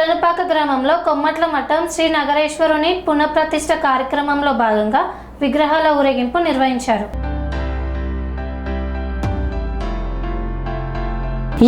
కొలనుపాక గ్రామంలో కొమ్మట్ల మఠం శ్రీ నగరేశ్వరుని పునఃప్రతిష్ఠ కార్యక్రమంలో భాగంగా విగ్రహాల ఊరేగింపు నిర్వహించారు.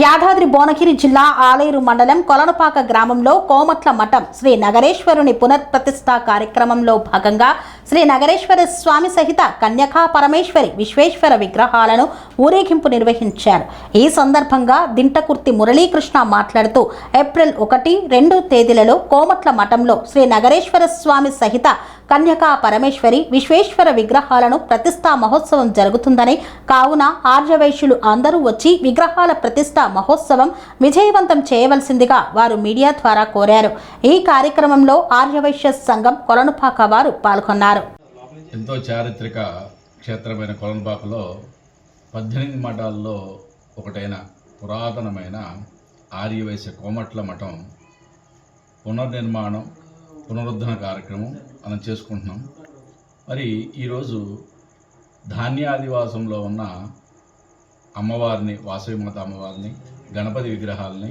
యాదాద్రి భువనగిరి జిల్లా ఆలేరు మండలం కొలనుపాక గ్రామంలో కోమట్ల మఠం శ్రీ నగరేశ్వరుని పునఃప్రతిష్ఠ కార్యక్రమంలో భాగంగా శ్రీ నగరేశ్వర స్వామి సహిత కన్యకా పరమేశ్వరి విశ్వేశ్వర విగ్రహాలను ఊరేగింపు నిర్వహించారు. ఈ సందర్భంగా దింటకుర్తి మురళీకృష్ణ మాట్లాడుతూ ఏప్రిల్ 1, 2 తేదీలలో కోమట్ల మఠంలో శ్రీ నగరేశ్వర స్వామి సహిత కన్యకా పరమేశ్వరి విశ్వేశ్వర విగ్రహాలను ప్రతిష్ఠా మహోత్సవం జరుగుతుందని, కావున ఆర్యవైశ్యులు అందరూ వచ్చి విగ్రహాల ప్రతిష్ఠ మహోత్సవం విజయవంతం చేయవలసిందిగా వారు మీడియా ద్వారా కోరారు. ఈ కార్యక్రమంలో ఆర్యవైశ్య సంఘం కొలనుపాక వారు పాల్గొన్నారు. ఎంతో చారిత్రక క్షేత్రమైన కొలనుపాకలో 18 మఠాల్లో ఒకటైన పురాతనమైన ఆర్యవైశ్య కోమట్ల మఠం పునర్నిర్మాణం పునరుద్ధరణ కార్యక్రమం మనం చేసుకుంటున్నాం. మరి ఈరోజు ధాన్యాదివాసంలో ఉన్న అమ్మవారిని, వాసవిమాత అమ్మవారిని, గణపతి విగ్రహాలని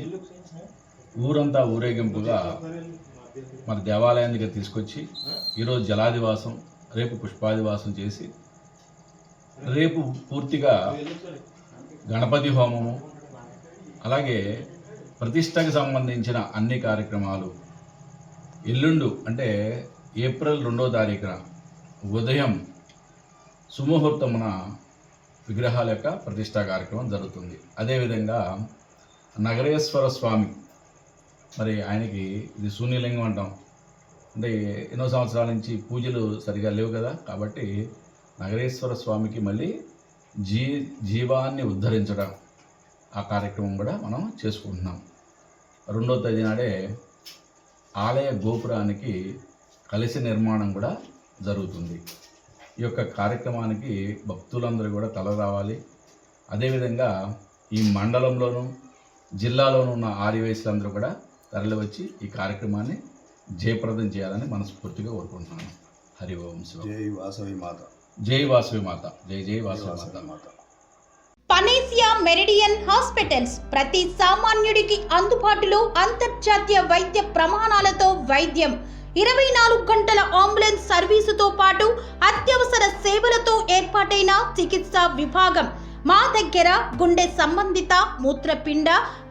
ఊరంతా ఊరేగింపుగా మన దేవాలయం దగ్గర తీసుకొచ్చి ఈరోజు జలాదివాసం, రేపు పుష్పాదివాసం చేసి రేపు పూర్తిగా గణపతి హోమము, అలాగే ప్రతిష్టకు సంబంధించిన అన్ని కార్యక్రమాలు ఎల్లుండు అంటే ఏప్రిల్ 2వ తారీఖున ఉదయం సుముహూర్తమున విగ్రహాల యొక్క ప్రతిష్టా కార్యక్రమం జరుగుతుంది. అదేవిధంగా నగరేశ్వర స్వామి, మరి ఆయనకి ఇది శూన్యలింగం అంటాం, అంటే ఎన్నో సంవత్సరాల నుంచి పూజలు సరిగా లేవు కదా, కాబట్టి నగరేశ్వర స్వామికి మళ్ళీ జీవాన్ని ఉద్ధరించడం ఆ కార్యక్రమం కూడా మనం చేసుకుంటున్నాం. 2వ తేదీ నాడే ఆలయ గోపురానికి కలశ నిర్మాణం కూడా జరుగుతుంది. ఈ యొక్క కార్యక్రమానికి భక్తులందరూ కూడా తల రావాలి. అదేవిధంగా ఈ మండలంలోనూ జిల్లాలోనూ ఉన్న ఆర్యవైశ్యులందరూ కూడా తరలివచ్చి ఈ కార్యక్రమాన్ని జయప్రదం చేయాలని మనస్ఫూర్తిగా కోరుకుంటున్నాను. హరి ఓం శివ. జై వాసవి మాత. జై వాసవి మాత. జై జై వాసవి మాత. పనేసియా మెరిడియన్ హాస్పిటల్స్ ప్రతి సామాన్యుడికి అందుబాటులో అంతర్జాతీయ వైద్య ప్రమాణాలతో వైద్యం, 24 గంటల అంబులెన్స్ సర్వీసుతో పాటు అత్యవసర సేవలతో ఏర్పాటైన చికిత్సా విభాగం. మా దగ్గర గుండె సంబంధిత, మూత్రపిండ,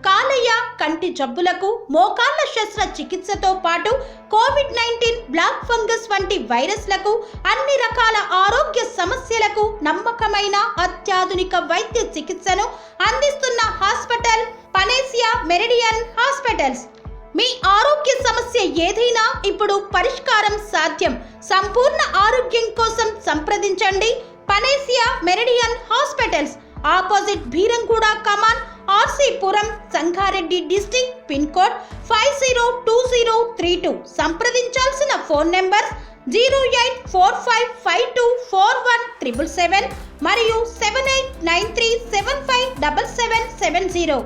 కాలేయ, కంటి జబ్బులకు, మోకాళ్ల శస్త్ర చికిత్సతో పాటు కోవిడ్-19, బ్లాక్ ఫంగస్ వంటి వైరస్లకు, అన్ని రకాల ఆరోగ్య సమస్యలకు నమ్మకమైన అత్యాధునిక వైద్య చికిత్సను అందిస్తున్న హాస్పిటల్ పనేసియా మెరిడియన్ హాస్పిటల్స్. మీ ఆరోగ్య సమస్య ఏదైనా ఇప్పుడు పరిష్కారం సాధ్యం. సంపూర్ణ ఆరోగ్యం కోసం సంప్రదించండి panacea meridian hospitals, opposite Bheeramguda కమాన్, RC Puram, Sangareddy district, pin code 502032. సంప్రదించాల్సిన ఫోన్ నెంబర్ 0845524177 మరియు 7893757770.